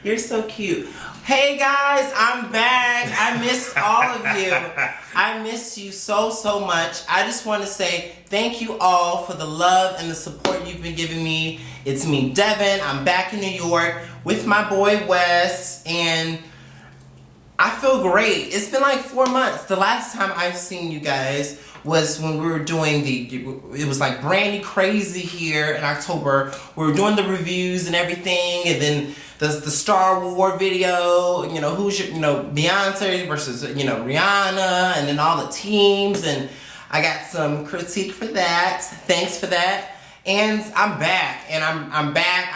You're so cute. Hey guys, I'm back. I missed all of you. I miss you so much. I just want to say thank you all for the love and the support you've been giving me. It's me, Devin. I'm back in New York with my boy Wes, and I feel great. It's been like 4 months. The last time I've seen you guys was when we were doing it was like Brandy Crazy here in October. We were doing the reviews and everything, and then the Star Wars video, who's your, Beyonce versus, Rihanna, and then all the teams, and I got some critique for that. Thanks for that. And I'm back, and I'm back.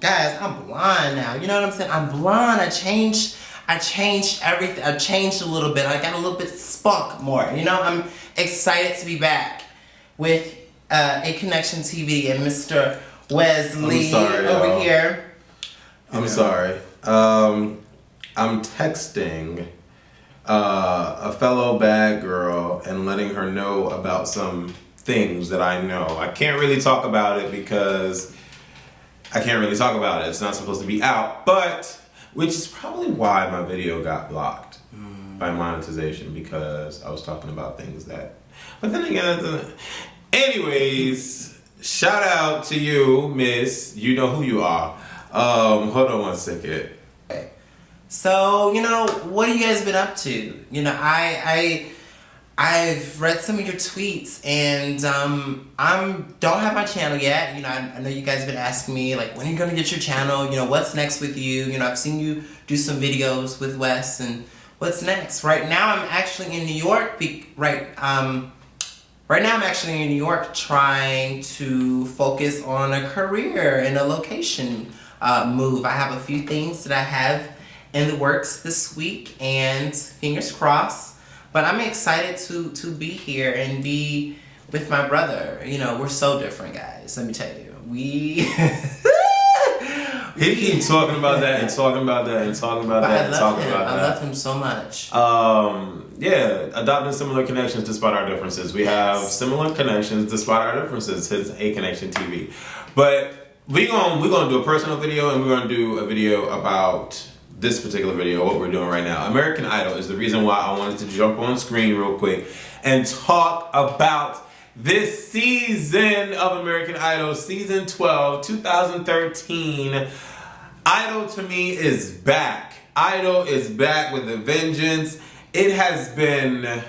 Guys, I'm blonde now. You know what I'm saying? I'm blonde. I changed everything. I changed a little bit. I got a little bit spunk more. I'm excited to be back with ACONNECTIONTV and Mr. Wesley over here. I'm sorry. I'm texting a fellow bad girl and letting her know about some things that I know. I can't really talk about it because it's not supposed to be out, which is probably why my video got blocked by monetization, because I was talking about things that, but then again, anyways, shout out to you, miss. You know who you are. Hold on one second. Okay. So, what have you guys been up to? I've read some of your tweets, and don't have my channel yet. I know you guys have been asking me, like, when are you gonna get your channel? What's next with you? I've seen you do some videos with Wes, and what's next? Right now, I'm actually in New York. Right now, I'm actually in New York trying to focus on a career and a location move. I have a few things that I have in the works this week, and fingers crossed. But I'm excited to be here and be with my brother. We're so different, guys. Let me tell you. He keeps talking about that and talking about that and talking about that and talking about that. I love him so much. Yeah, adopting similar connections despite our differences. We have similar connections despite our differences. It's ACONNECTIONTV. But we're gonna do a personal video, and we're gonna do a video about this particular video, what we're doing right now. American Idol is the reason why I wanted to jump on screen real quick and talk about this season of American Idol, season 12, 2013. Idol to me is back. Idol is back with a vengeance. It has been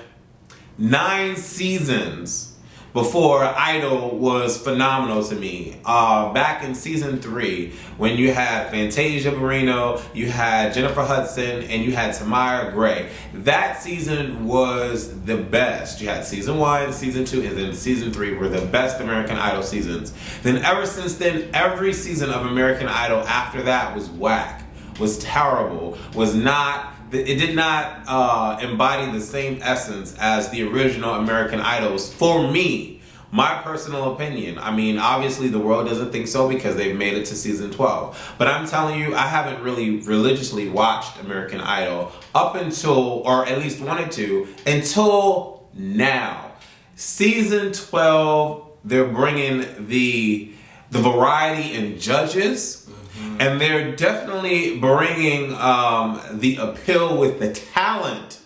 9 seasons before Idol was phenomenal to me. Back in season 3, when you had Fantasia Barrino, you had Jennifer Hudson, and you had Tamara Gray. That season was the best. You had season 1, season 2, and then season 3 were the best American Idol seasons. Then ever since then, every season of American Idol after that was whack, was terrible, it did not embody the same essence as the original American Idols for me. My personal opinion. I mean, obviously the world doesn't think so because they've made it to season 12. But I'm telling you, I haven't really religiously watched American Idol up until, or at least wanted to, until now. Season 12, they're bringing the variety in judges. And they're definitely bringing the appeal with the talent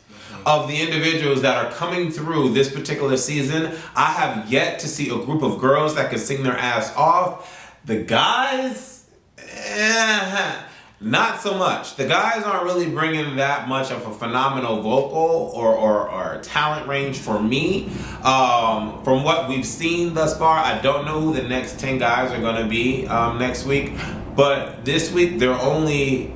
of the individuals that are coming through this particular season. I have yet to see a group of girls that can sing their ass off. The guys, not so much. The guys aren't really bringing that much of a phenomenal vocal or talent range for me. From what we've seen thus far, I don't know who the next 10 guys are going to be next week. But this week, there are only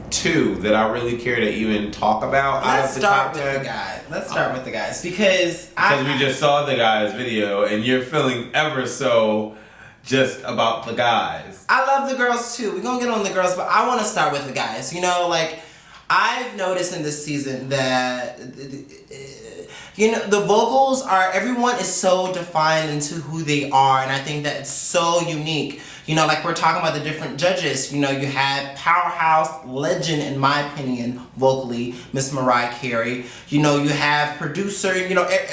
2 that I really care to even talk about. Let's start with the guys. Let's start with the guys because we just saw the guys' video, and you're feeling ever so just about the guys. I love the girls too. We're gonna get on the girls, but I want to start with the guys. I've noticed in this season that the vocals everyone is so defined into who they are, and I think that it's so unique. You know, like we're talking about the different judges. You know, you had powerhouse legend, in my opinion, vocally, Miss Mariah Carey. You know, you have producer,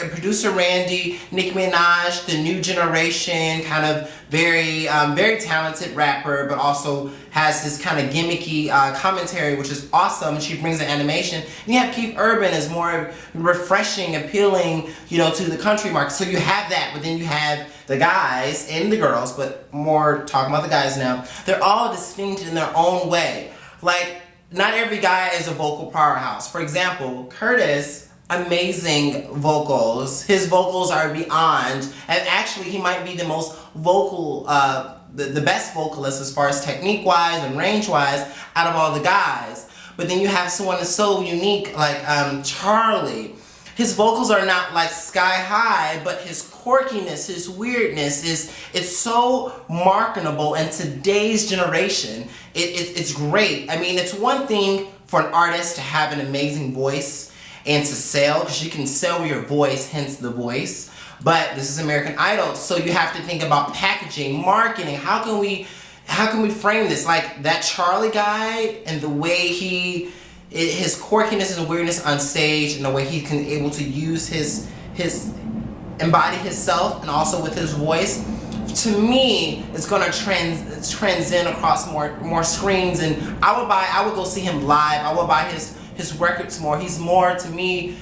producer Randy, Nicki Minaj, the new generation, kind of very talented rapper, but also has this kind of gimmicky commentary, which is awesome. She brings the animation. And you have Keith Urban as more refreshing, appealing, to the country market. So you have that, but then you have the guys and the girls, but more talking about the guys now. They're all distinct in their own way. Like, not every guy is a vocal powerhouse. For example, Curtis, amazing vocals. His vocals are beyond, and actually he might be the most vocal, the best vocalist as far as technique-wise and range-wise out of all the guys. But then you have someone that's so unique, like Charlie. His vocals are not like sky high, but his quirkiness, his weirdness it's so marketable in today's generation. It's great. I mean, it's one thing for an artist to have an amazing voice and to sell, because you can sell your voice, hence the voice. But this is American Idol, so you have to think about packaging, marketing. How can we frame this? Like that Charlie guy and the way his quirkiness and weirdness on stage, and the way he can able to use his embody himself, and also with his voice, to me, it's gonna transcend across more screens. And I would go see him live. I would buy his records more. He's more, to me,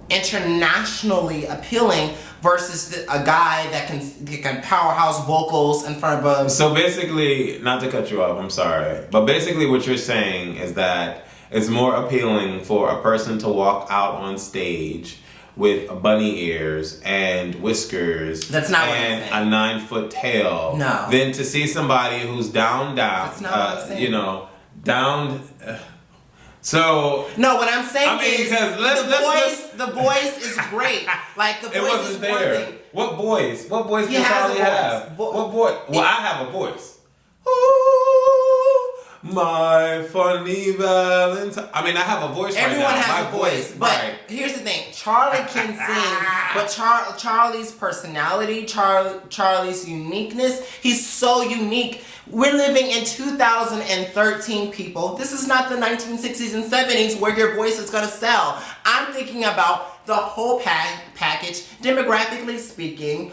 internationally appealing versus a guy that can powerhouse vocals in front of a... So basically, not to cut you off, I'm sorry, but basically what you're saying is that it's more appealing for a person to walk out on stage with bunny ears and whiskers. That's not and what I'm a 9-foot tail. No. Than to see somebody who's down. That's not what I'm saying. Down. So no, what I'm saying is the voice is great. Like the voice it wasn't is there. one thing. What voice? What voice He does has Charlie a voice. have? What voice? Well, I have a voice. Ooh, my funny Valentine. I mean, I have a voice. Everyone right now. has my a voice, but right. Here's the thing: Charlie can sing, but Charlie's personality, Charlie's uniqueness. He's so unique. We're living in 2013, people. This is not the 1960s and 70s where your voice is gonna sell. I'm thinking about the whole package, demographically speaking.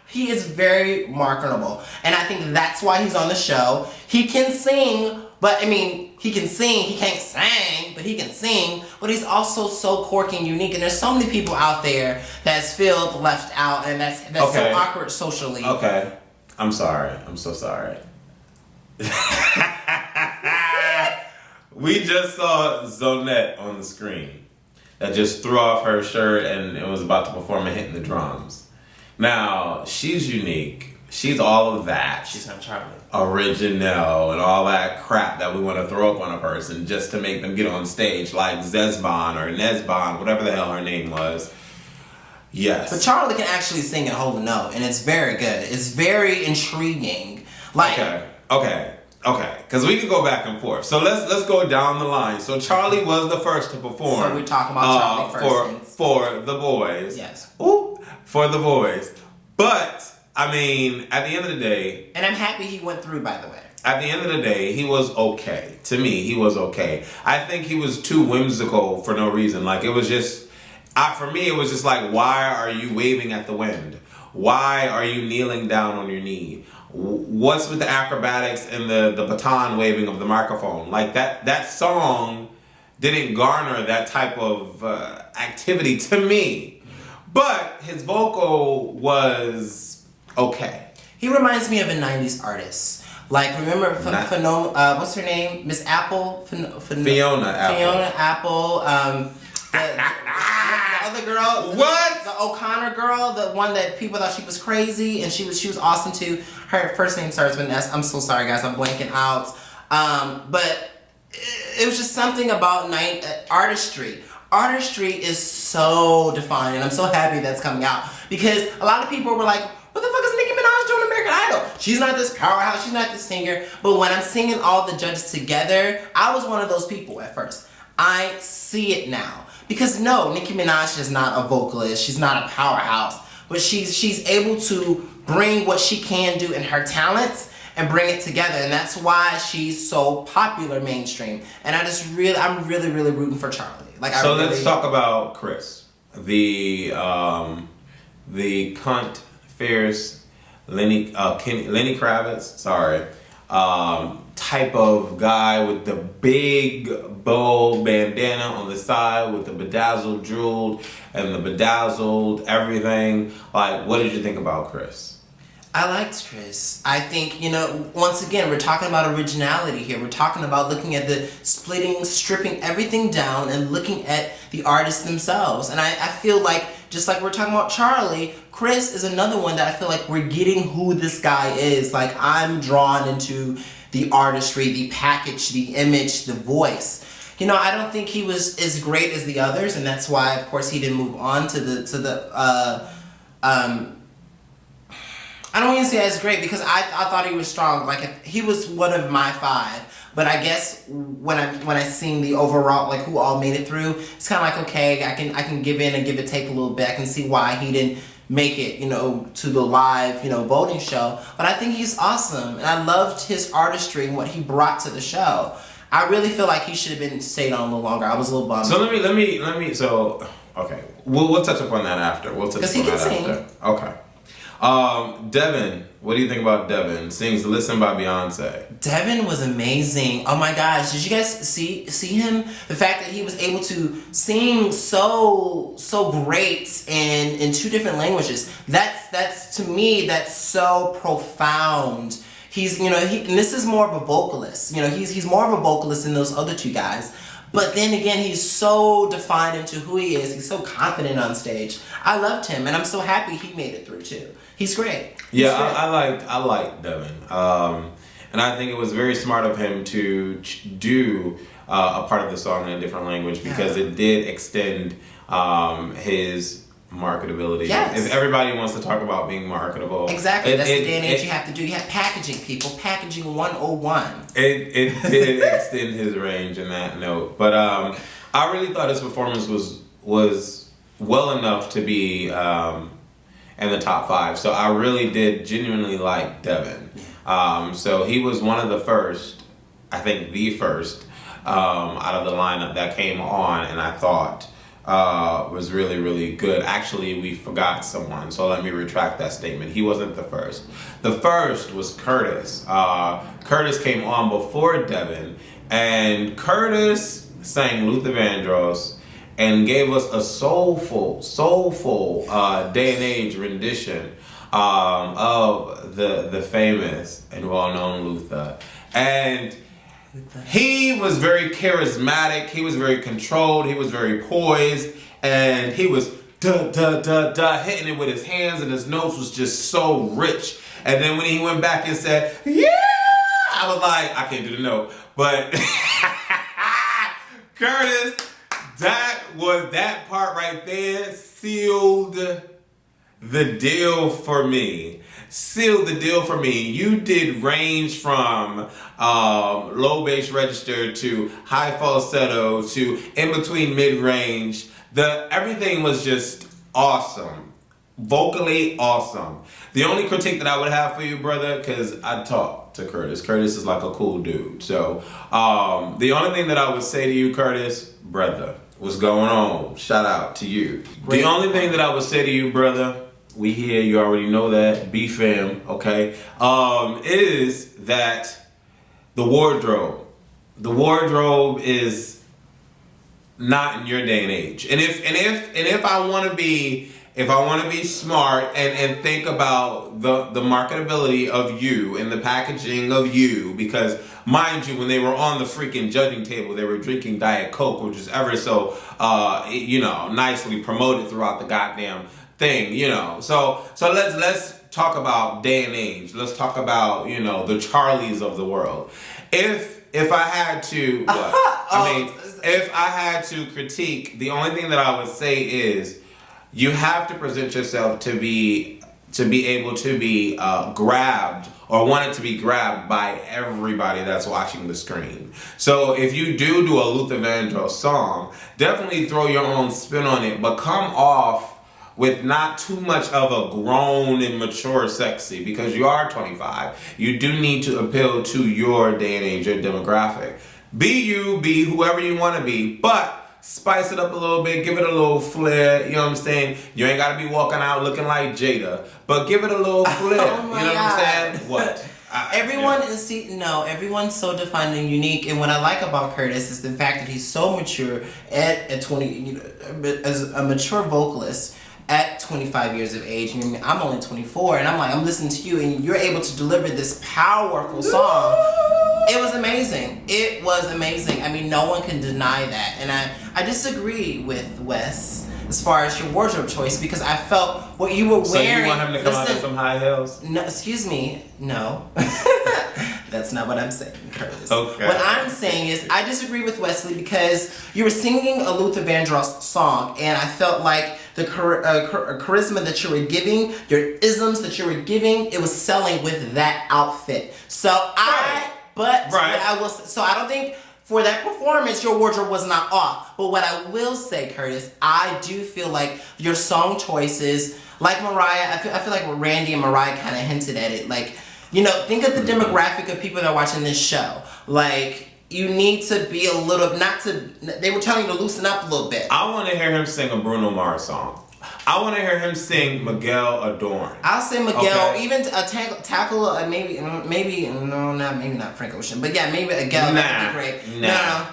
He is very marketable, and I think that's why he's on the show. He can sing, but I mean, he can sing. He can't sing, but he can sing. But he's also so quirky and unique, and there's so many people out there that's felt left out, and that's okay. so awkward socially. Okay. I'm sorry. I'm so sorry. We just saw Zonette on the screen that just threw off her shirt and was about to perform a hit in the drums. Now, she's unique. She's all of that. She's not Charlie. Original and all that crap that we want to throw up on a person just to make them get on stage, like Zezbon or Nezbon, whatever the hell her name was. Yes. But Charlie can actually sing and hold a note, and it's very good. It's very intriguing. Like, Okay. Because we can go back and forth. So let's go down the line. So Charlie was the first to perform. So we're talking about Charlie first. For the boys. Yes. Ooh, for the boys. But, I mean, at the end of the day... And I'm happy he went through, by the way. At the end of the day, he was okay. To me, he was okay. I think he was too whimsical for no reason. Like, it was just... for me, it was just like, why are you waving at the wind? Why are you kneeling down on your knee? What's with the acrobatics and the baton waving of the microphone? Like, that song didn't garner that type of activity to me. But his vocal was okay. He reminds me of a 90s artist. Like, remember, what's her name? Miss Apple? Fiona Apple. Fiona Apple. The other girl, what? The O'Connor girl, the one that people thought she was crazy, and she was awesome too. Her first name starts with an S. I'm so sorry, guys, I'm blanking out. But it was just something about artistry. Artistry is so defined, and I'm so happy that's coming out, because a lot of people were like, what the fuck is Nicki Minaj doing American Idol? She's not this powerhouse, she's not this singer. But when I'm singing all the judges together, I was one of those people at first. I see it now. Because no, Nicki Minaj is not a vocalist, she's not a powerhouse, but she's able to bring what she can do in her talents and bring it together. And that's why she's so popular mainstream. And I'm really, really rooting for Charlie. Let's talk about Chris. The cunt, fierce, Lenny Kravitz, type of guy with the big bow bandana on the side with the bedazzled jeweled and the bedazzled everything. Like, what did you think about Chris? I liked Chris. I think, once again, we're talking about originality here. We're talking about looking at the stripping everything down and looking at the artists themselves. And I feel like, just like we're talking about Charlie, Chris is another one that I feel like we're getting who this guy is. Like, I'm drawn into the artistry, the package, the image, the voice. I don't think he was as great as the others, and that's why, of course, he didn't move on to the I don't even say as great, because I thought he was strong. Like, he was one of my 5. But I guess when I seen the overall, like, who all made it through, it's kind of like, okay, I can give in and give it take a little bit. I can see why he didn't make it, to the live, voting show. But I think he's awesome, and I loved his artistry and what he brought to the show. I really feel like he should have been stayed on a little longer. I was a little bummed. So let me. So okay, we'll touch upon that after. We'll touch upon that after. Okay. Devin, what do you think about Devin? Sings "Listen" by Beyonce. Devin was amazing. Oh my gosh, did you guys see him? The fact that he was able to sing so great in 2 different languages. That's to me, that's so profound. He's and this is more of a vocalist. He's more of a vocalist than those other 2 guys. But then again, he's so defined into who he is. He's so confident on stage. I loved him, and I'm so happy he made it through too. He's great. I liked Devin, and I think it was very smart of him to do a part of the song in a different language, because it did extend his marketability. Yes. If everybody wants to talk about being marketable, exactly. That's the day and age you have to do. You have packaging, people. Packaging 101. It did extend his range in that note, but I really thought his performance was well enough to be in the top 5. So I really did genuinely like Devin. So he was one of the first, I think the first, out of the lineup that came on, and I thought was really, really good. Actually, we forgot someone, so let me retract that statement. He wasn't the first. The first was Curtis. Curtis came on before Devin, and Curtis sang Luther Vandross and gave us a soulful day and age rendition of the famous and well-known Luther. And he was very charismatic, he was very controlled, he was very poised, and he was hitting it with his hands, and his notes was just so rich. And then when he went back and said, yeah, I was like, I can't do the note, but Curtis, that part right there sealed the deal for me. You did range from low bass register to high falsetto to in between mid range. Everything was just awesome, vocally awesome. The only critique that I would have for you, brother, because I talked to Curtis. Curtis is like a cool dude. So the only thing that I would say to you, Curtis, brother, what's going on? Shout out to you. The only thing that I would say to you, brother, we here, you already know that, B-fam, okay, is that the wardrobe is not in your day and age. And if I want to be smart and think about the marketability of you and the packaging of you, because mind you, when they were on the freaking judging table, they were drinking Diet Coke, which is ever so nicely promoted throughout the goddamn thing, So let's talk about day and age. Let's talk about, the Charlies of the world. If I had to, if I had to critique, the only thing that I would say is you have to present yourself to be able to be grabbed or wanted to be grabbed by everybody that's watching the screen. So if you do a Luther Vandross song, definitely throw your own spin on it, but come off with not too much of a grown and mature sexy, because you are 25. You do need to appeal to your day and age, your demographic. Be you, be whoever you want to be, but spice it up a little bit, give it a little flair, you know what I'm saying? You ain't got to be walking out looking like Jada, but give it a little flair, Oh you my know God. what I'm saying? What? Everyone's so defined and unique, and what I like about Curtis is the fact that he's so mature at 20, you know, as a mature vocalist at 25 years of age. And I'm only 24, and I'm listening to you, and you're able to deliver this powerful song. It was amazing. It was amazing. I mean, no one can deny that. And I disagree with Wes as far as your wardrobe choice, because I felt what you were wearing. So you want him to come out in some high heels? No, excuse me. No. That's not what I'm saying, Curtis. Okay. What I'm saying is I disagree with Wesley, because you were singing a Luther Vandross song, and I felt like the charisma that you were giving, your isms that you were giving, it was selling with that outfit. So But what I will say, so I don't think for that performance your wardrobe was not off. But what I will say, Curtis, I do feel like your song choices, like Mariah, I feel like Randy and Mariah kind of hinted at it. Like, you know, think of the demographic of people that are watching this show. Like, you need to be a little, they were telling you to loosen up a little bit. I want to hear him sing a Bruno Mars song. I want to hear him sing Miguel Adorn. I'll say Miguel, even tackle maybe not Frank Ocean, but yeah, maybe Miguel would be great. No.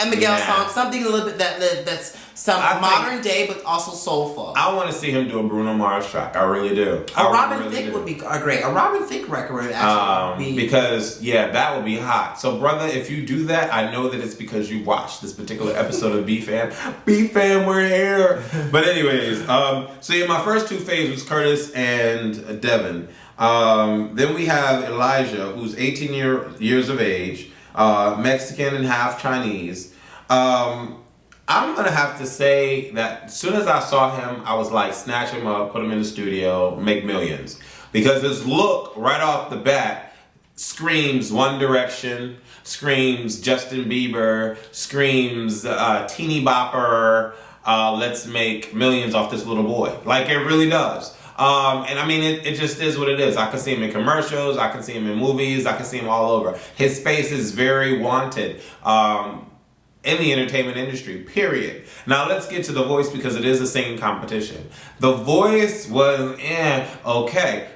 A Miguel song, something a little bit that's modern day, but also soulful. I want to see him do a Bruno Mars track. I really do. A Robin Thicke would be great. A Robin Thicke record would actually be. Because, that would be hot. So, brother, if you do that, I know that it's because you watched this particular episode of B-Fam. B-Fam, we're here. But anyways, my first two faves was Curtis and Devin. Then we have Elijah, who's 18 years of age, Mexican and half Chinese. I'm going to have to say that as soon as I saw him, I was like, snatch him up, put him in the studio, make millions. Because his look right off the bat screams One Direction, screams Justin Bieber, screams teeny bopper, let's make millions off this little boy. Like, it really does. And I mean, it just is what it is. I can see him in commercials, I can see him in movies, I can see him all over. His face is very wanted in the entertainment industry, period. Now let's get to The Voice, because it is a singing competition. The Voice was okay.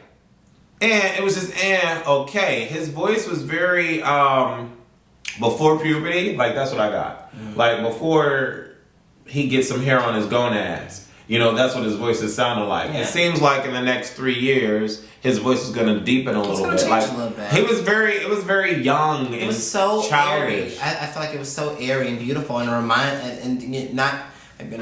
And it was just okay. His voice was very before puberty, like that's what I got. Like before he gets some hair on his gonads. You know, that's what his voice is sounding like. Yeah. It seems like in the next 3 years, his voice is going to deepen a little bit. Like, a little bit. It was very young and so childish. Airy. I feel like it was so airy and beautiful, and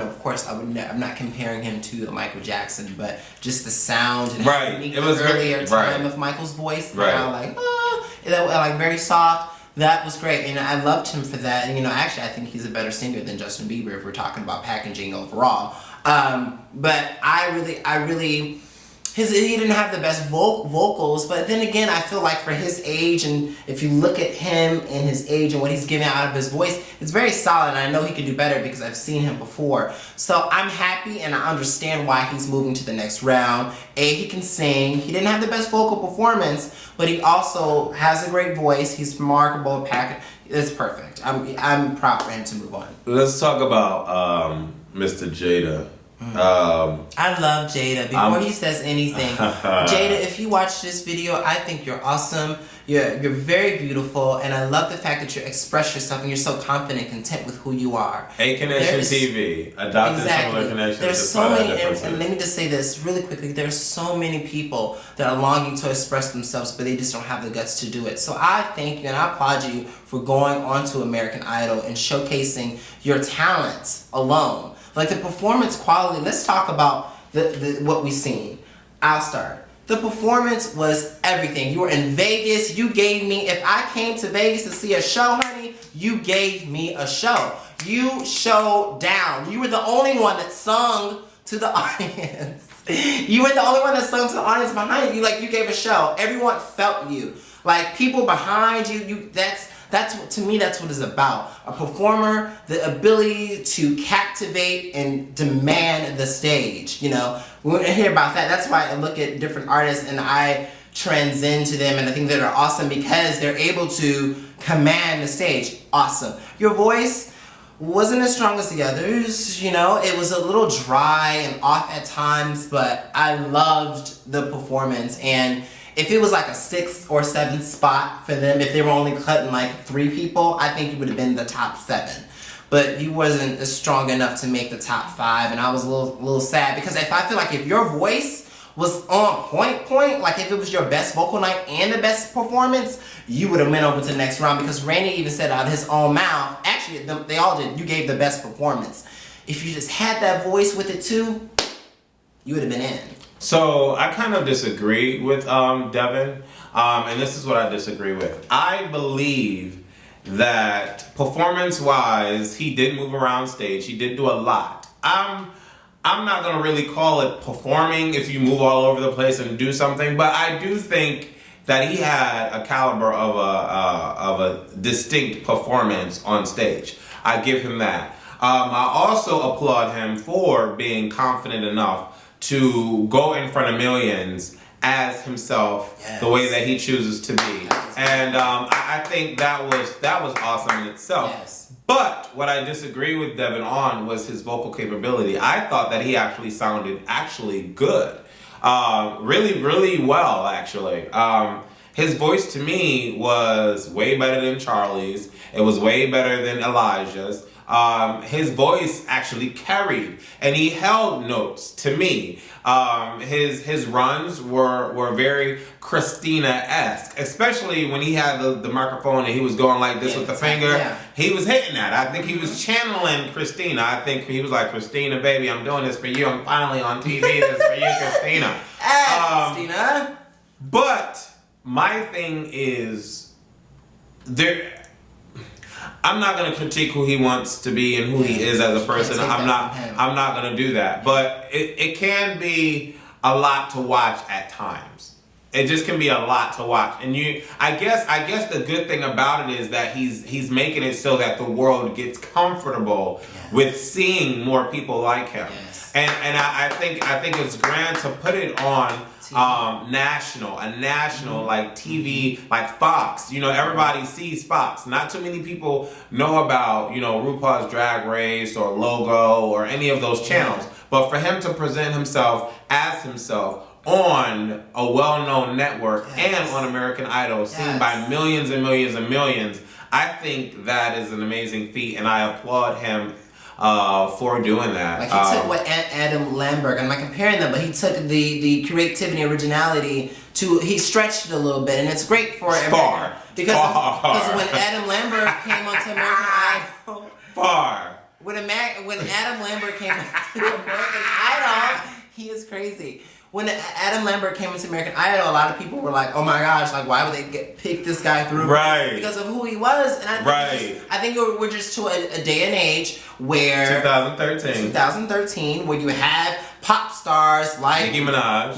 of course, I'm not comparing him to Michael Jackson, but just the sound and how unique the earlier time of Michael's voice, how like very soft. That was great, and I loved him for that. And actually, I think he's a better singer than Justin Bieber if we're talking about packaging overall. But he didn't have the best vocals, but then again, I feel like for his age, and if you look at him and his age and what he's giving out of his voice, it's very solid, and I know he can do better because I've seen him before. So I'm happy, and I understand why he's moving to the next round. He can sing. He didn't have the best vocal performance, but he also has a great voice. He's remarkable. It's perfect. I'm proud for him to move on. Let's talk about Mr. Jada. I love Jada. Before he says anything, Jada, if you watch this video, I think you're awesome. You're very beautiful, and I love the fact that you express yourself and you're so confident and content with who you are. ACONNECTIONTV, adopting similar connections. There's so many, and let me just say this really quickly. There's so many people that are longing to express themselves, but they just don't have the guts to do it. So I thank you and I applaud you for going on to American Idol and showcasing your talents alone. Like the performance quality, let's talk about what we've seen. I'll start. The performance was everything. You were in Vegas. You gave me, if I came to Vegas to see a show, honey, you gave me a show. You showed down. You were the only one that sung to the audience. You were the only one that sung to the audience behind you. Like, you gave a show. Everyone felt you. Like, people behind you, To me, that's what it's about. A performer, the ability to captivate and demand the stage. You know, we're gonna hear about that. That's why I look at different artists and I transcend to them, and I think that they're awesome because they're able to command the stage. Awesome. Your voice wasn't as strong as the others, you know, it was a little dry and off at times, but I loved the performance. And if it was like a 6th or 7th spot for them, if they were only cutting like 3 people, I think you would have been the top 7. But you wasn't strong enough to make the top 5, and I was a little sad because I feel like if your voice was on point, like if it was your best vocal night and the best performance, you would have went over to the next round, because Randy even said out of his own mouth, actually they all did, you gave the best performance. If you just had that voice with it too, you would have been in. So I kind of disagree with Devin, and this is what I disagree with. I believe that performance-wise, he did move around stage. He did do a lot. I'm not going to really call it performing if you move all over the place and do something, but I do think that he had a caliber of a distinct performance on stage. I give him that. I also applaud him for being confident enough to go in front of millions as himself, yes, the way that he chooses to be. And I think that was awesome in itself. Yes. But what I disagree with Devin on was his vocal capability. I thought that he actually sounded good. Really, really well, actually. His voice to me was way better than Charlie's. It was way better than Elijah's. His voice actually carried, and he held notes to me. His runs were very Christina-esque, especially when he had the microphone and he was going like this with the finger. Yeah. He was hitting that. I think he was channeling Christina. I think he was like, Christina, baby, I'm doing this for you. I'm finally on TV. This is for you, Christina. Christina. But my thing is, I'm not going to critique who he wants to be and who he is as a person. I'm not going to do that. But it can be a lot to watch at times. It just can be a lot to watch. And I guess the good thing about it is that he's making it so that the world gets comfortable, yes, with seeing more people like him. Yes. And I think it's grand to put it on national mm-hmm. like TV, like Fox. You know, everybody sees Fox. Not too many people know about, you know, RuPaul's Drag Race or Logo or any of those channels. Yeah. But for him to present himself as himself on a well-known network, yes, and on American Idol, seen, yes, by millions and millions and millions, I think that is an amazing feat, and I applaud him for doing that. Like he took what Adam Lambert, I'm not comparing them, but he took the creativity, originality he stretched it a little bit, and it's great for everyone. Because when Adam Lambert came onto American Idol, when Adam Lambert came onto American Idol, he is crazy. When Adam Lambert came into American Idol, a lot of people were like, "Oh my gosh! Like, why would they pick this guy through?" Right. Because of who he was, and I think we're just to a day and age where 2013, where you had pop stars like Nicki Minaj.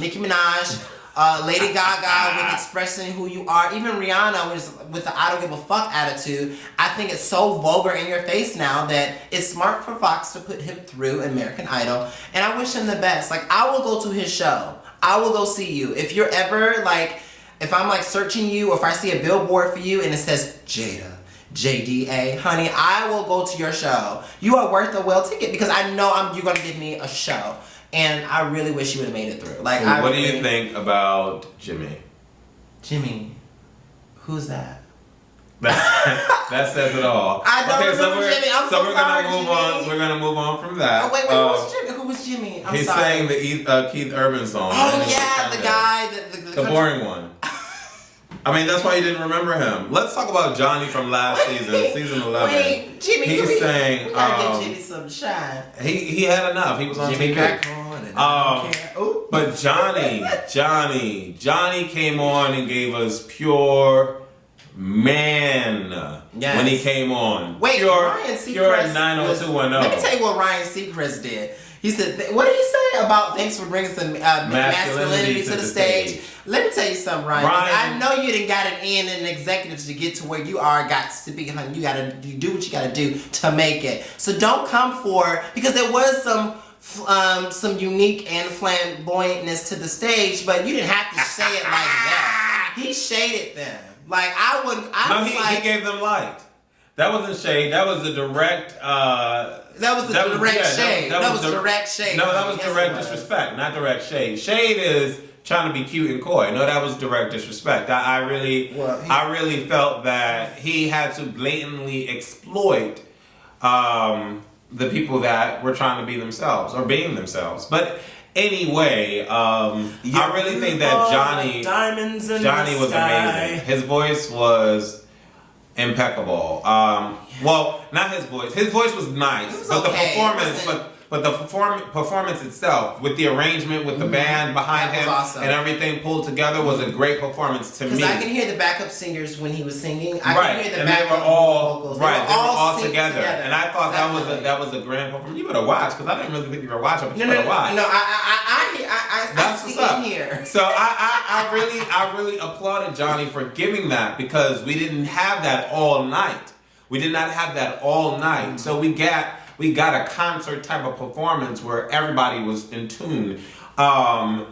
Lady Gaga with expressing who you are. Even Rihanna with the I don't give a fuck attitude. I think it's so vulgar in your face now that it's smart for Fox to put him through American Idol. And I wish him the best. Like, I will go to his show. I will go see you. If you're ever like, if I'm like searching you, or if I see a billboard for you and it says Jada, JDA, honey, I will go to your show. You are worth a well ticket because I know you're going to give me a show. And I really wish you would have made it through. Like, what do you think about Jimmy? Jimmy, who's that? That says it all. I don't remember Jimmy. I'm so sorry, Jimmy. We're gonna move on from that. Oh, wait, who was Jimmy? Who was Jimmy? He sang the Keith Urban song. Oh yeah, the guy, the boring one. I mean, that's why you didn't remember him. Let's talk about Johnny from last season 11. Wait, Jimmy, he sang. We gotta give Jimmy some shine. He had enough. He was on Jimmy TV. But Johnny came on and gave us Pure Man, yes, when he came on. Wait, Pure Ryan Seacrest 90210. Let me tell you what Ryan Seacrest did. He said, what did he say about thanks for bringing some masculinity to the stage? Let me tell you something, Ryan. I know you didn't got it in and executives to get to where you are. Got to be, you do what you got to do to make it. So don't come for, because there was some unique and flamboyantness to the stage, but you didn't have to say it like that. He shaded them. Like I wouldn't. He gave them light. That wasn't shade. That was a direct. That was direct shade. That was direct shade. No, that was direct disrespect, not direct shade. Shade is trying to be cute and coy. No, that was direct disrespect. I really felt that he had to blatantly exploit the people that were trying to be themselves or being themselves. But anyway, I really think that Johnny was amazing. His voice was impeccable. Well, not his voice. His voice was nice, but the performance itself, with the arrangement, with the band behind him, awesome. And everything pulled together, was a great performance to me. Because I can hear the backup singers when he was singing. I can hear the backup vocals. They were all together. And I thought that was a grand performance. You better watch, because I didn't really think you were watching, but you better watch. No, I see it here. So I really applauded Johnny for giving that, because we didn't have that all night. We did not have that all night. So we got a concert type of performance where everybody was in tune. And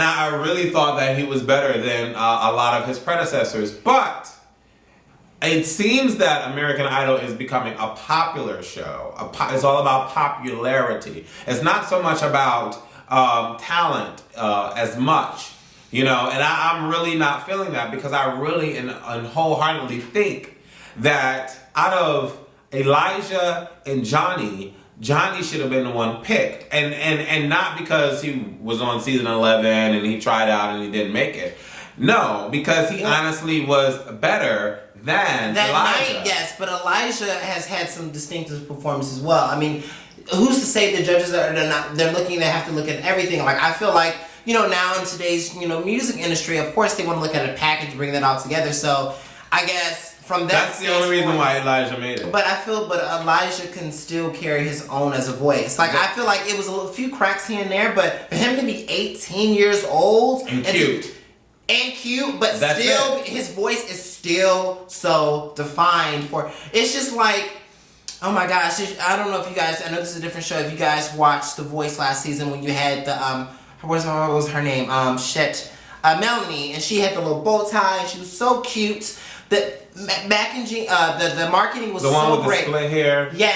I really thought that he was better than a lot of his predecessors. But it seems that American Idol is becoming a popular show. It's all about popularity. It's not so much about talent as much. And I'm really not feeling that, because I really and wholeheartedly think that out of Elijah and Johnny should have been the one picked, and not because he was on season 11 and he tried out and he didn't make it. No, because he honestly was better than that Elijah. Night. Yes, but Elijah has had some distinctive performances as well. I mean, who's to say the judges they're have to look at everything? Like, I feel like, now in today's music industry, of course they want to look at a package, bring that all together. So I guess. That's the only reason why Elijah made it. But Elijah can still carry his own as a voice. Like, I feel like it was a few cracks here and there, but for him to be 18 years old and cute, but still his voice is still so defined. It's just like, oh my gosh, I don't know if you guys. I know this is a different show. If you guys watched The Voice last season when you had the what was her name? Melanie, and she had the little bow tie, and she was so cute. The marketing was so great. The one with the split hair. Yeah,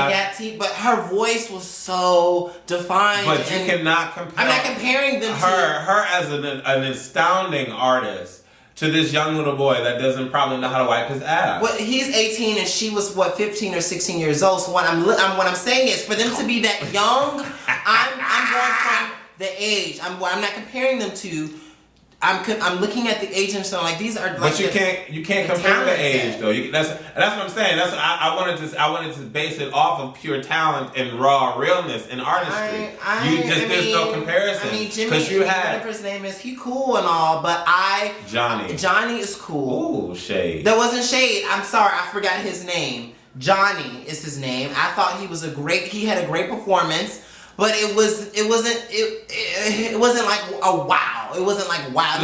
and teeth, but her voice was so defined. But you cannot compare. I'm not comparing them her as an astounding artist to this young little boy that doesn't probably know how to wipe his ass. Well, he's 18 and she was 15 or 16 years old. So what I'm saying is, for them to be that young, I'm going from the age. I'm not comparing them to. I'm looking at the age and so like these are. Like, but you can't compare the age though. That's what I'm saying. I wanted to base it off of pure talent and raw realness and artistry. There's no comparison. I mean, Jimmy, whatever his name is, he cool and all, but Johnny is cool. Ooh, shade. There wasn't shade. I'm sorry, I forgot his name. Johnny is his name. I thought he had a great performance. But it wasn't like a wow. It wasn't like wow.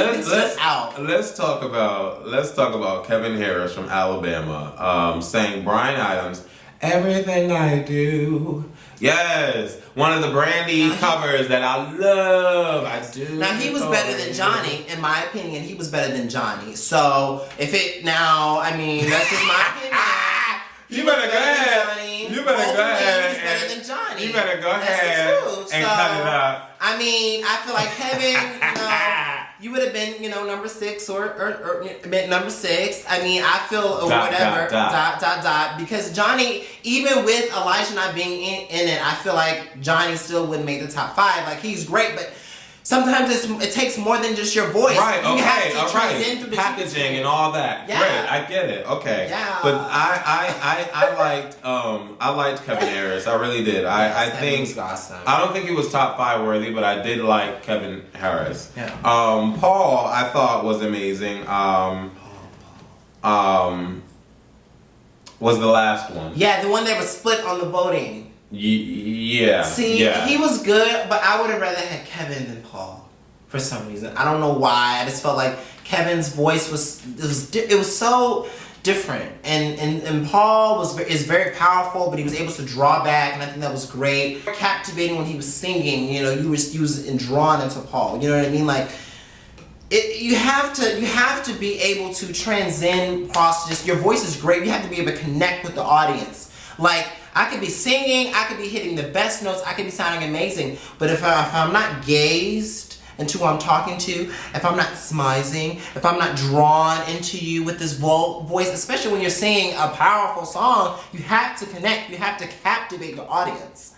Let's talk about Kevin Harris from Alabama saying Bryan Adams, "Everything I Do." Yes, one of the Brandy covers that I love. I do. Now he was better than Johnny, in my opinion. He was better than Johnny. So that's just my opinion. You better go ahead. You better go ahead. He's better than Johnny. You better go ahead and cut it up. I mean, I feel like Kevin, you would have been, number 6 or number 6. I mean, I feel whatever. Because Johnny, even with Elijah not being in it, I feel like Johnny still wouldn't make the top 5. Like, he's great, but sometimes it takes more than just your voice. Right, you have to transcend through the packaging and all that. Yeah. Great, I get it. Okay. Yeah. But I liked Kevin Harris. I really did. I think was awesome. I don't think he was top 5 worthy, but I did like Kevin Harris. Yeah. Paul I thought was amazing. Was the last one. Yeah, the one that was split on the voting. Yeah. See, he was good, but I would have rather had Kevin than Paul for some reason. I don't know why. I just felt like Kevin's voice was so different, and Paul is very powerful, but he was able to draw back, and I think that was great. Captivating when he was singing. You know, you was drawn into Paul. You know what I mean? Like. You have to be able to transcend past just your voice is great. You have to be able to connect with the audience. Like I could be singing, I could be hitting the best notes, I could be sounding amazing, but if I'm not gazed into who I'm talking to, if I'm not smizing, if I'm not drawn into you with this voice, especially when you're singing a powerful song, you have to connect. You have to captivate your audience.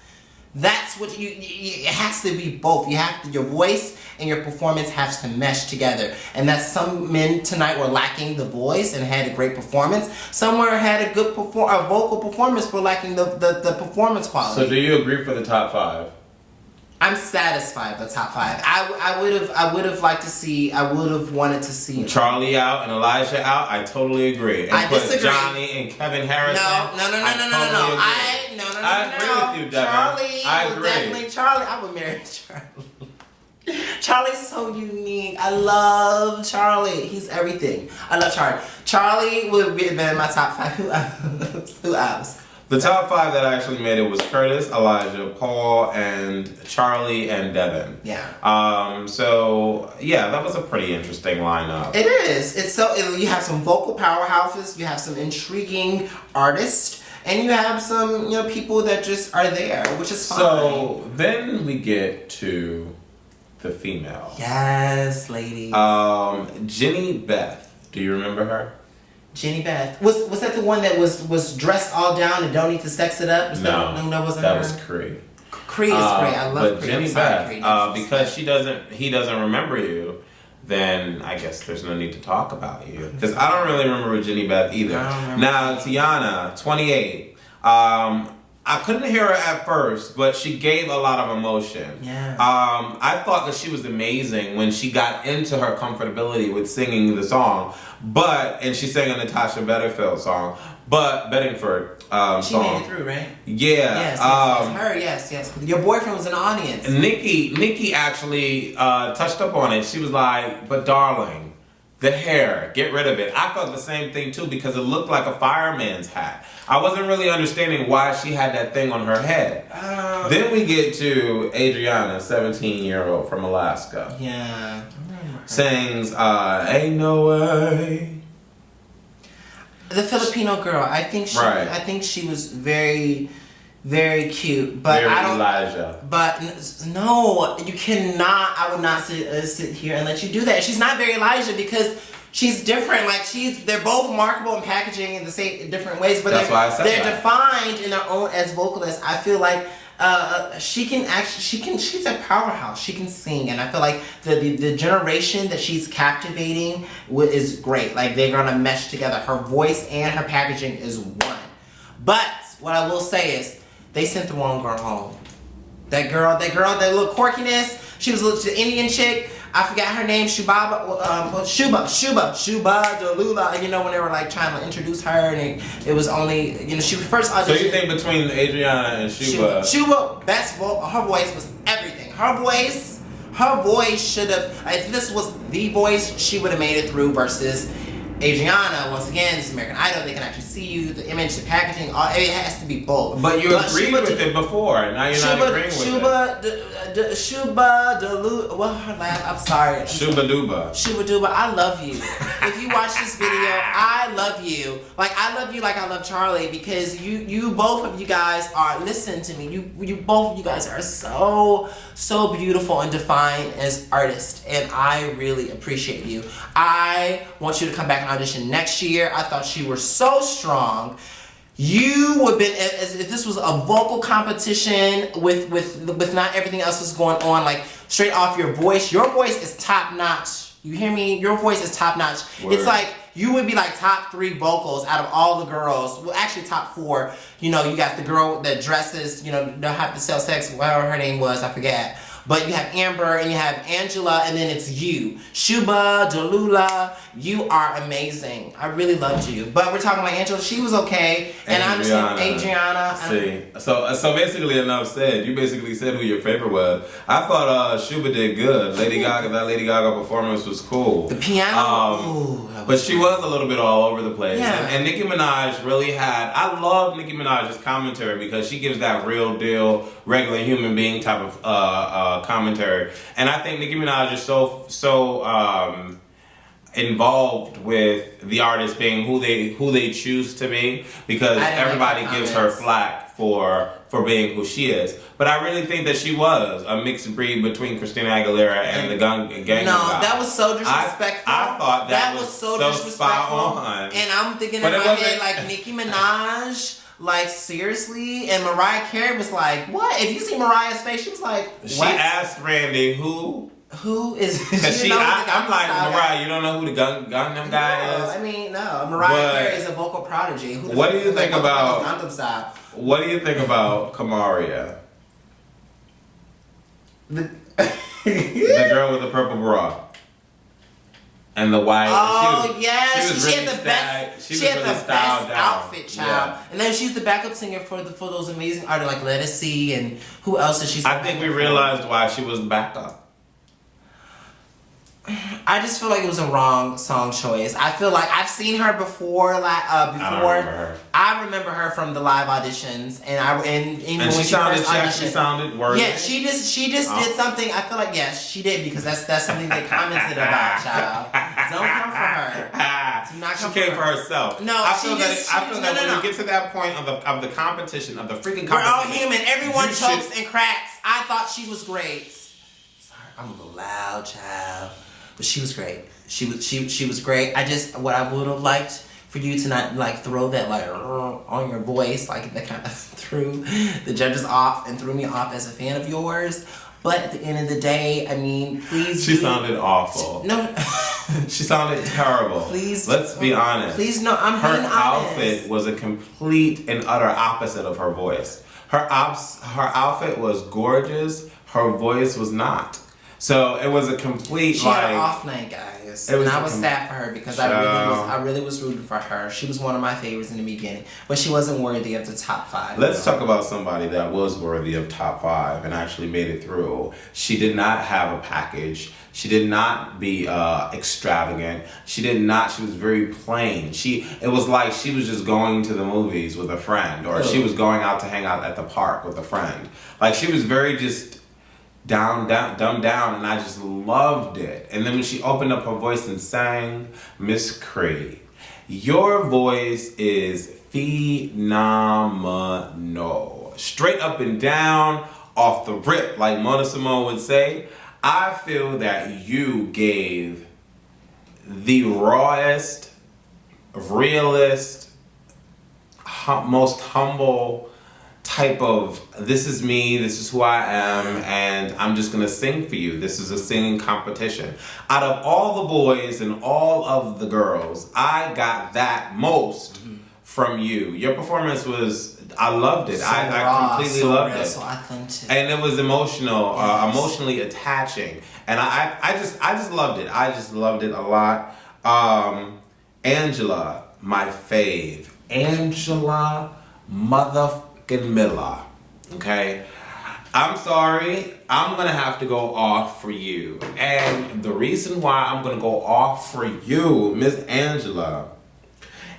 That's what it has to be both. Your voice and your performance has to mesh together. And that some men tonight were lacking the voice and had a great performance. Some had a good vocal performance but lacking the performance quality. So do you agree for the top 5? I'm satisfied with the top 5. I would have liked to see. I would have wanted to see Charlie out and Elijah out. I totally agree. And I disagree. Johnny and Kevin Harrison. No. I agree with you, Devin. Charlie. I would marry Charlie. Charlie's so unique. I love Charlie. He's everything. I love Charlie. Charlie would have been in my top 5. Who else? The top 5 that I actually made it was Curtis, Elijah, Paul, and Charlie and Devin. Yeah. So yeah, that was a pretty interesting lineup. It is. You have some vocal powerhouses, you have some intriguing artists, and you have some people that just are there, which is fine. So then we get to the female. Yes, ladies. Jenny Beth. Do you remember her? Jenny Beth. Was that the one that was dressed all down and don't need to sex it up? That wasn't her. That was Cree. Cree is great. I love Cree. But Jenny Beth, because he doesn't remember you, then I guess there's no need to talk about you. Because I don't really remember Jenny Beth either. Now, Tiana, 28. I couldn't hear her at first, but she gave a lot of emotion. Yeah. I thought that she was amazing when she got into her comfortability with singing the song. And she sang a Natasha Bedingfield song. Bedingford song. She made it through, right? Yeah. Yes. Your boyfriend was in the audience. Nicki actually touched up on it. She was like, but darling, the hair, get rid of it. I felt the same thing too because it looked like a fireman's hat. I wasn't really understanding why she had that thing on her head. Then we get to Adriana, 17-year-old from Alaska. Yeah. Sings, ain't no way. The Filipino girl, I think she was very, very cute. But very I don't. Elijah. But no, you cannot. I would not sit here and let you do that. She's not very Elijah because she's different. Like they're both marketable and packaging in the same different ways, but they're defined in their own as vocalists. I feel like. She's a powerhouse. She can sing, and I feel like the generation that she's captivating is great. Like they're gonna mesh together. Her voice and her packaging is one. But what I will say is, they sent the wrong girl home. That little quirkiness. She was a little Indian chick. I forgot her name, Shuba DeLeoola. You know, when they were like trying to introduce her, and it was only, she first auditioned. So you think between Adriana and Shuba, best vocal, her voice was everything. Her voice should have. If this was the voice, she would have made it through. Versus Adriana, once again, this is American Idol. They can actually see you, the image, the packaging. It has to be bold. But you agreed with it before. Now you're not agreeing with it. Shuba DeLeoola. Well, her last. I'm sorry. Shuba Duba. I love you. If you watch this video, I love you. Like I love you, like I love Charlie, because you both of you guys are. Listen to me. You both of you guys are so beautiful and defined as artists, and I really appreciate you. I want you to come back and audition next year. I thought you were so strong. You would have been, if this was a vocal competition with not everything else was going on, like straight off your voice is top notch. You hear me? Your voice is top notch. Word. It's like you would be like top 3 vocals out of all the girls. Well, actually top 4. You got the girl that dresses, don't have to sell sex, whatever her name was, I forget. But you have Amber and you have Angela, and then it's you. Shuba, Delula, you are amazing. I really loved you. But we're talking about Angela. She was okay. And I understand Adriana. See, so basically enough said. You basically said who your favorite was. I thought Shuba did good. That Lady Gaga performance was cool. The piano. But she was a little bit all over the place. Yeah. And Nicki Minaj really had, I love Nicki Minaj's commentary because she gives that real deal, regular human being type of commentary. And I think Nicki Minaj is so involved with the artist being who they choose to be, because everybody gives her flack for being who she is. But I really think that she was a mixed breed between Christina Aguilera and the gang. No, that was so disrespectful. I thought that was so disrespectful. Spot on. And I'm thinking in my head, like, Nicki Minaj, like, seriously? And Mariah Carey was like, what? If you see Mariah's face, she was like, what? She asked Randy, who is... Because I'm like, Mariah, you don't know who the Gangnam guy is? I mean, no. Mariah Carey is a vocal prodigy. What do you think about... What do you think about Kamaria? The girl with the purple bra. And the white. Oh, yes. She had the best outfit, child. Yeah. And then she's the backup singer for those amazing artists like Let Us See, and who else is she? I think we realized why she was backup. I just feel like it was a wrong song choice. I feel like I've seen her before. I remember her from the live auditions, and even when she sounded, she actually sounded worthy. Yeah, she just did something. I feel like she did, because that's something they commented about, child. Don't come for her. Do not come she came for herself. No, I feel that when we get to that point of the competition, of the freaking competition, we're all human. Everyone chokes and cracks. I thought she was great. Sorry, I'm a little loud, child. But she was great. She was great. What I would have liked for you to not like throw that like on your voice, like that kind of threw the judges off and threw me off as a fan of yours. But at the end of the day, I mean, please. She sounded awful. No. She sounded terrible. Please. Let's be honest. Please, no, I'm being honest. Her outfit was a complete and utter opposite of her voice. Her outfit was gorgeous. Her voice was not. So it was a complete She had an off night, guys. And I was sad for her because I really was rooting for her. She was one of my favorites in the beginning, but she wasn't worthy of the top 5. Let's talk about somebody that was worthy of top 5 and actually made it through. She did not have a package. She did not be extravagant. She was very plain. It was like she was just going to the movies with a friend, or she was going out to hang out at the park with a friend. Like, she was very just dumbed down, and I just loved it. And then when she opened up her voice and sang, Miss Cree, your voice is phenomenal. Straight up and down, off the rip, like Mona Samone would say. I feel that you gave the rawest, realest, most humble type of, this is me, this is who I am, and I'm just gonna sing for you. This is a singing competition. Out of all the boys and all of the girls, I got that most from you. Your performance was, I loved it. I completely loved it. So authentic. And it was emotional, emotionally attaching. And I just loved it. I just loved it a lot. Angela, my fave. Angela Miller, okay? I'm sorry, I'm gonna have to go off for you. And the reason why I'm gonna go off for you, Miss Angela,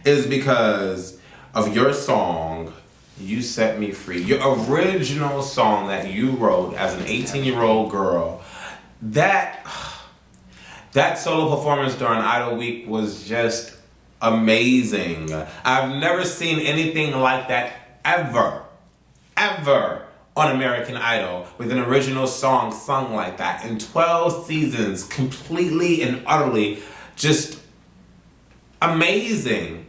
is because of your song, You Set Me Free. Your original song that you wrote as an 18-year-old girl. That solo performance during Idol Week was just amazing. I've never seen anything like that ever on American Idol, with an original song sung like that in 12 seasons, completely and utterly just amazing,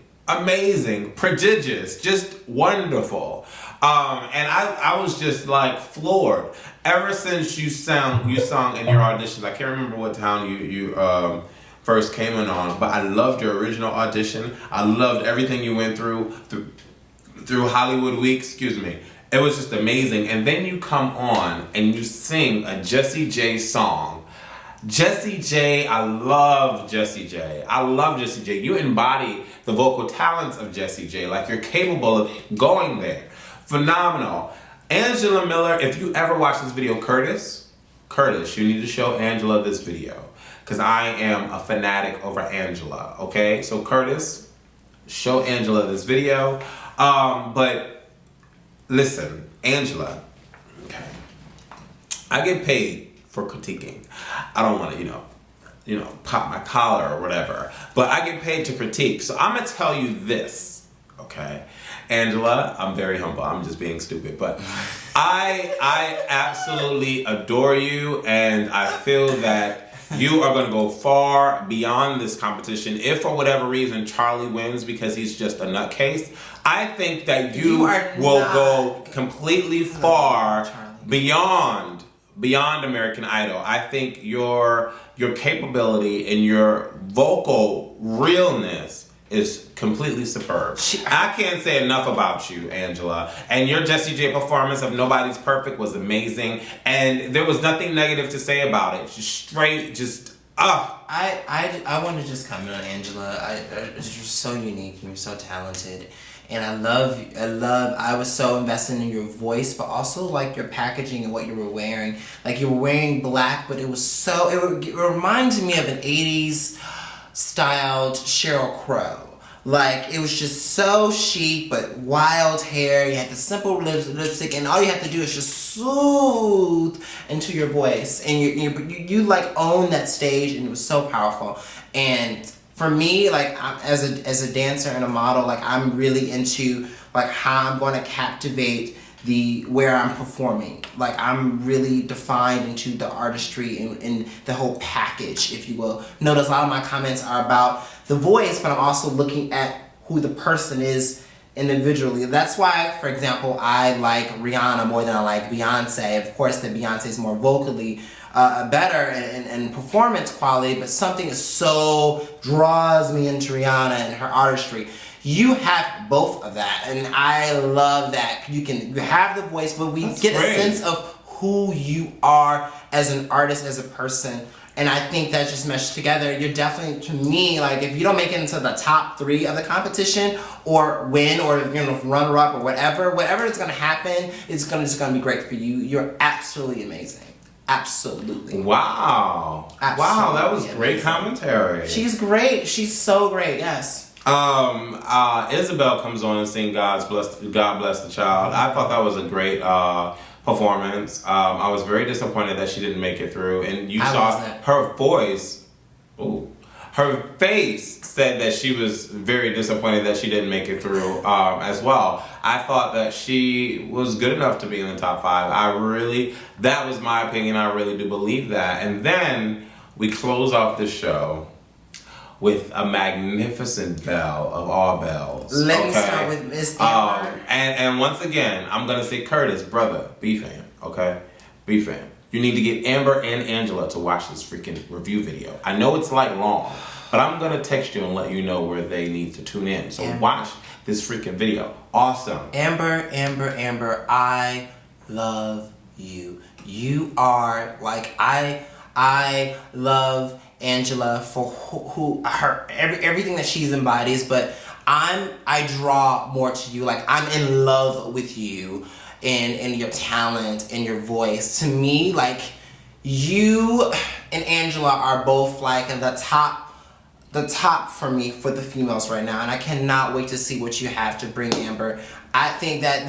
prodigious, just wonderful. And I was just like floored ever since you sung in your auditions. I can't remember what town you first came in on, but I loved your original audition. I loved everything you went through Hollywood Week, It was just amazing. And then you come on and you sing a Jessie J song. Jessie J, I love Jessie J. I love Jessie J. You embody the vocal talents of Jessie J. Like, you're capable of going there. Phenomenal. Angela Miller, if you ever watch this video, Curtis, you need to show Angela this video. Because I am a fanatic over Angela, okay? So Curtis, show Angela this video. But listen, Angela, okay, I get paid for critiquing. I don't want to, pop my collar or whatever, but I get paid to critique. So I'm gonna tell you this, okay? Angela, I'm very humble. I'm just being stupid, but I absolutely adore you, and I feel that you are going to go far beyond this competition. If for whatever reason Charlie wins because he's just a nutcase, I think that you will go completely far beyond American Idol. I think your capability and your vocal realness is completely superb. I can't say enough about you, Angela. And your Jessie J performance of Nobody's Perfect was amazing. And there was nothing negative to say about it. I want to just comment on Angela. You're so unique and you're so talented. And I was so invested in your voice, but also like your packaging and what you were wearing. Like, you were wearing black, but it reminded me of an 80s styled Sheryl Crow. Like, it was just so chic, but wild hair. You had the simple lipstick, and all you have to do is just soothe into your voice. And you like own that stage, and it was so powerful. And for me, like, as a dancer and a model, like, I'm really into like how I'm going to captivate where I'm performing. Like, I'm really defined into the artistry and the whole package, if you will. Notice a lot of my comments are about the voice, but I'm also looking at who the person is individually. That's why, for example, I like Rihanna more than I like Beyonce. Of course, that Beyonce is more vocally better and performance quality, but something so draws me into Rihanna and her artistry. You have both of that, and I love that. You have the voice, but we get a sense of who you are as an artist, as a person, and I think that just meshed together. You're definitely, to me, like, if you don't make it into the top 3 of the competition, or win, or runner-up, or whatever is gonna happen, it's just gonna be great for you. You're absolutely amazing. Absolutely. Wow. Absolutely. Wow, that was great commentary. She's great. She's so great. Yes. Isabel comes on and sings God Bless the Child. I thought that was a great performance. I was very disappointed that she didn't make it through, and you saw her voice. Ooh, her face said that she was very disappointed that she didn't make it through as well. I thought that she was good enough to be in the top 5. That was my opinion. I really do believe that. And then we close off the show with a magnificent bell of all bells. Let me start with Miss Amber. And once again, I'm gonna say, Curtis, brother, B-Fam, okay? B-Fam. You need to get Amber and Angela to watch this freaking review video. I know it's like long, but I'm gonna text you and let you know where they need to tune in. So watch this freaking video. Awesome. Amber, I love you. You are, like, I love Angela for everything that she's embodies, but I draw more to you. Like, I'm in love with you and your talent and your voice. To me, like, you and Angela are both like the top for me for the females right now, and I cannot wait to see what you have to bring, Amber. I think that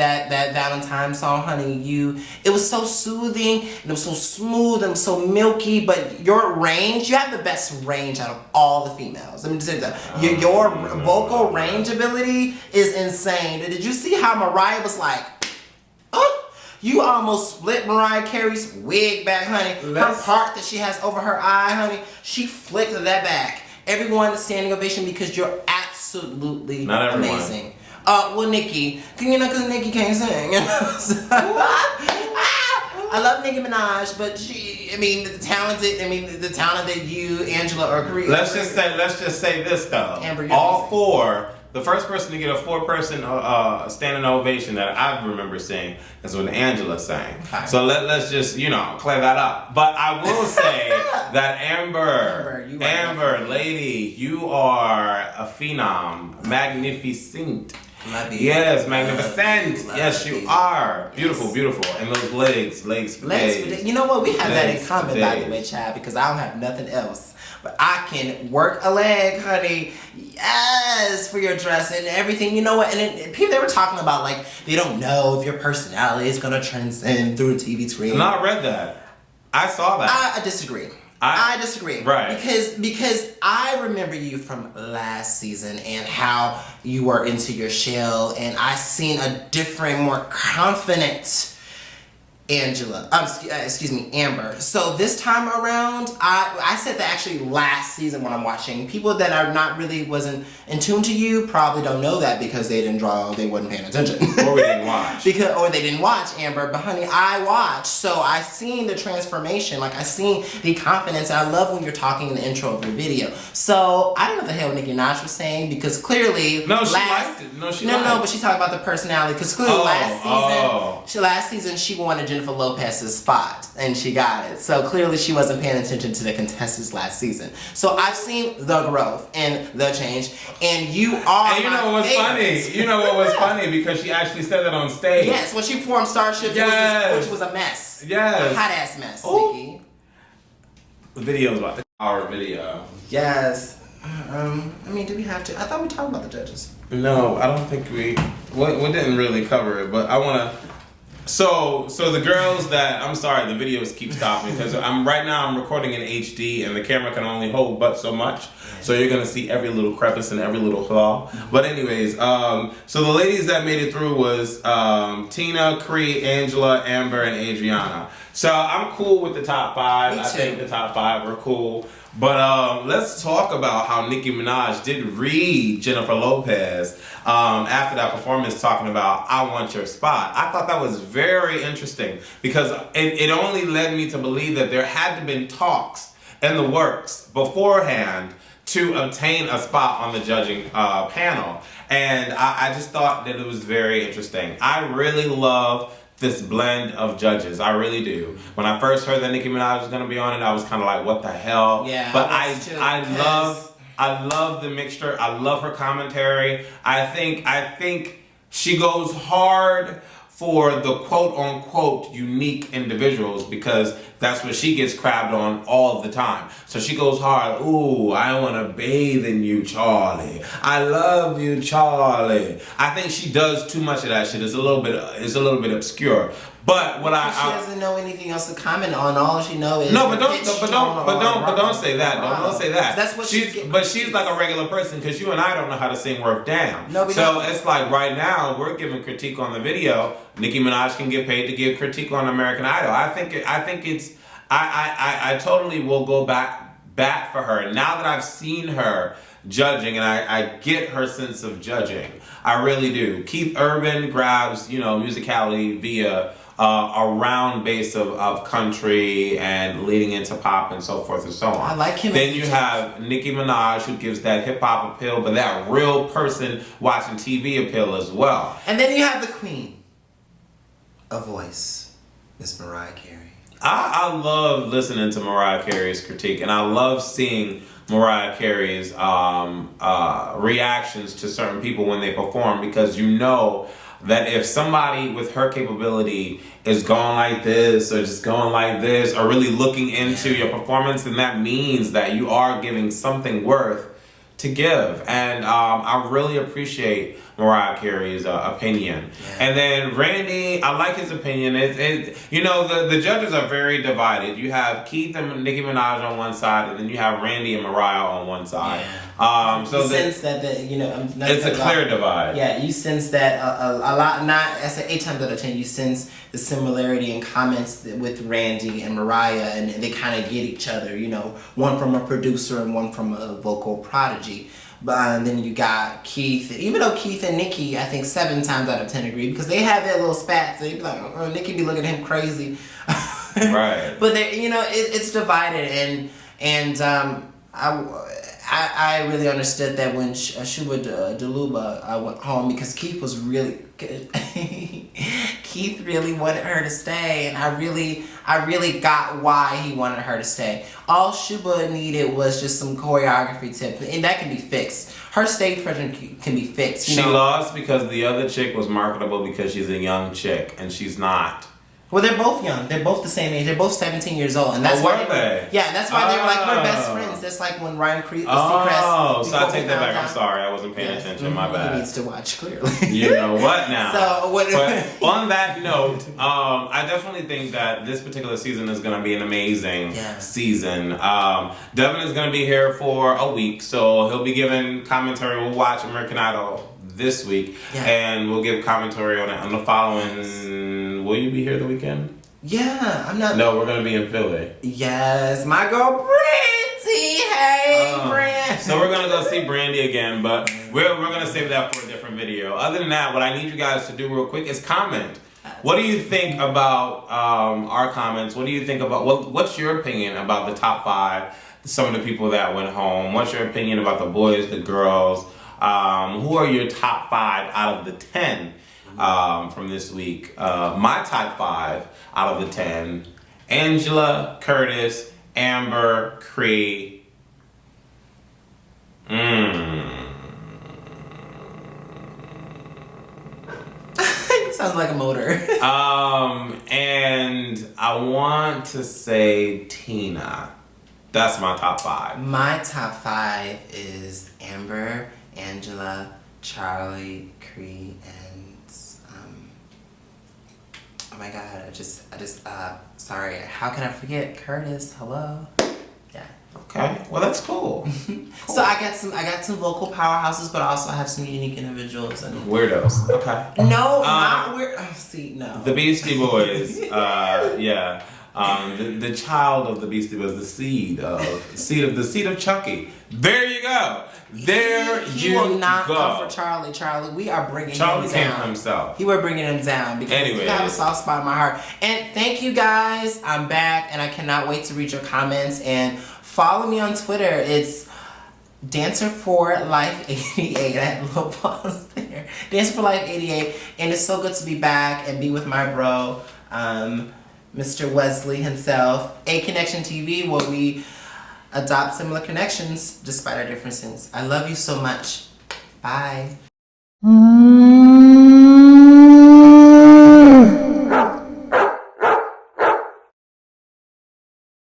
Valentine song, honey, it was so soothing, and it was so smooth, and so milky, but your range, you have the best range out of all the females. Let me just say that. Your vocal range ability is insane. Did you see how Mariah was like, oh, you almost split Mariah Carey's wig back, honey. Her part that she has over her eye, honey, she flicked that back. Everyone standing ovation because you're absolutely amazing. Well, Nicki, because Nicki can't sing. I love Nicki Minaj, but the talent that you, Angela, or Korea. Let's just say this though. Amber, all 4 the first person to get a 4-person standing ovation that I remember seeing is when Angela sang. Okay. So let's just, clear that up. But I will say that Amber, lady, you are a phenom. Magnificent. Love you. Yes, magnificent. Yes, you are. Beautiful, beautiful. And those legs for days. You know what? We have that in Legs common, for by the days. way, child, because I don't have nothing else. But I can work a leg, honey. Yes, for your dress and everything. You know what? And people, they were talking about, like, they don't know if your personality is going to transcend through a TV screen. No, I read that. I saw that. I disagree. I disagree. Right. Because I remember you from last season and how you were into your shell, and I seen a different, more confident Amber. So this time around, I said that actually last season when I'm watching. People that are not really wasn't in tune to you probably don't know that because they wasn't paying attention. Or we didn't watch. Or they didn't watch, Amber. But honey, I watched. So I seen the transformation. Like I seen the confidence. I love when you're talking in the intro of your video. So I don't know what the hell Nicki Minaj was saying because clearly No, she liked it. No, but she talked about the personality because clearly last season she wanted Jennifer Lopez's spot and she got it. So clearly she wasn't paying attention to the contestants last season. So I've seen the growth and the change, and you are. And you know what was funny? You know what was funny because she actually said that on stage. Yes, when she performed Starship, which was a mess. Yes, a hot ass mess. Ooh. Nicki. The video was about the hour video. Yes. Do we have to? I thought we talked about the judges. No, I don't think we didn't really cover it, but I want to. So the girls that I'm sorry, the videos keep stopping because I'm recording in HD and the camera can only hold but so much. So you're gonna see every little crevice and every little flaw. But anyways, so the ladies that made it through was Tina, Cree, Angela, Amber, and Adriana. So I'm cool with the top 5. I think the top 5 are cool. But let's talk about how Nicki Minaj did read Jennifer Lopez after that performance, talking about "I want your spot." I thought that was very interesting because it only led me to believe that there had to have been talks in the works beforehand to obtain a spot on the judging panel, and I just thought that it was very interesting. I really love this blend of judges. I really do. When I first heard that Nicki Minaj was gonna be on it, I was kind of like, what the hell? Yeah. But I love the mixture. I love her commentary. I think she goes hard for the quote unquote unique individuals because that's what she gets crabbed on all the time. So she goes hard. Ooh, I want to bathe in you, Charlie. I love you, Charlie. I think she does too much of that shit. It's a little bit obscure. But what she doesn't know anything else to comment on. All she knows is don't say that. Don't say that. That's what she's like a regular person because you and I don't know how to sing worth damn. No, it's like right now we're giving critique on the video. Nicki Minaj can get paid to give critique on American Idol. I totally will go back for her now that I've seen her judging and I get her sense of judging. I really do. Keith Urban grabs musicality via a round base of country and leading into pop and so forth and so on. I like him. Then you have Nicki Minaj who gives that hip hop appeal, but that real person watching TV appeal as well. And then you have the queen of voice, Miss Mariah Carey. I love listening to Mariah Carey's critique, and I love seeing Mariah Carey's reactions to certain people when they perform, because you know that if somebody with her capability is going like this or just going like this or really looking into your performance, then that means that you are giving something worth to give. And I really appreciate Mariah Carey's opinion. Yeah. And then Randy, I like his opinion. The judges are very divided. You have Keith and Nicki Minaj on one side, and then you have Randy and Mariah on one side. Yeah. So you sense that it's a clear divide. Yeah, you sense that a lot. Not I say 8 times out of 10, you sense the similarity in comments with Randy and Mariah, and they kind of get each other. One from a producer and one from a vocal prodigy. And then you got Keith. Even though Keith and Nicki, I think 7 times out of 10 agree, because they have their little spats. They be like, Nicki be looking at him crazy. Right. But it's divided, and I really understood that when Shuba Duluba went home because Keith was really good. Keith really wanted her to stay, and I really got why he wanted her to stay. All Shuba needed was just some choreography tips, and that can be fixed. Her stage presence can be fixed. She lost because the other chick was marketable because she's a young chick, and she's not. Well, they're both young. They're both the same age. They're both 17 years old, and that's why they? Yeah, that's why they're like we're best friends. That's like when Ryan Seacrest. Oh, so I take that back. I'm sorry, I wasn't paying attention. My bad. He needs to watch clearly. You know what now? So what? But on that note, I definitely think that this particular season is going to be an amazing season. Devin is going to be here for a week, so he'll be giving commentary. We'll watch American Idol this week, and we'll give commentary on it on the following. Will you be here the weekend? Yeah, I'm not. No, we're gonna be in Philly. Yes, my girl Brandy. Hey, Brandy. So we're gonna go see Brandy again, but we're gonna save that for a different video. Other than that, what I need you guys to do real quick is comment. What do you think about our comments? What do you think about what's your opinion about the top 5? Some of the people that went home. What's your opinion about the boys, the girls? Who are your top 5 out of the 10 from this week? My top 5 out of the 10: Angela, Curtis, Amber, Cree. Sounds like a motor. And I want to say Tina. That's my top 5. My top 5 is Amber, Angela, Charlie, Cree, and oh my god, I just sorry, how can I forget Curtis? Hello. Yeah. Okay. Well, that's cool. So I got some local powerhouses, but I also have some unique individuals and weirdos. Okay. No, not weird. Oh, see, no. The Beastie Boys. Yeah. The child of the Beastie Boys, the seed of Chucky. There you go. He will not come for Charlie. Charlie, we are bringing him down. Charlie came for himself. We're bringing him down because we have a soft spot in my heart. And thank you guys. I'm back, and I cannot wait to read your comments. And follow me on Twitter. It's Dancer for Life 88. I had a little pause there. Dancer for Life 88. And it's so good to be back and be with my bro, Mr. Wesley himself. ACONNECTIONTV, where we adopt similar connections despite our differences. I love you so much. Bye.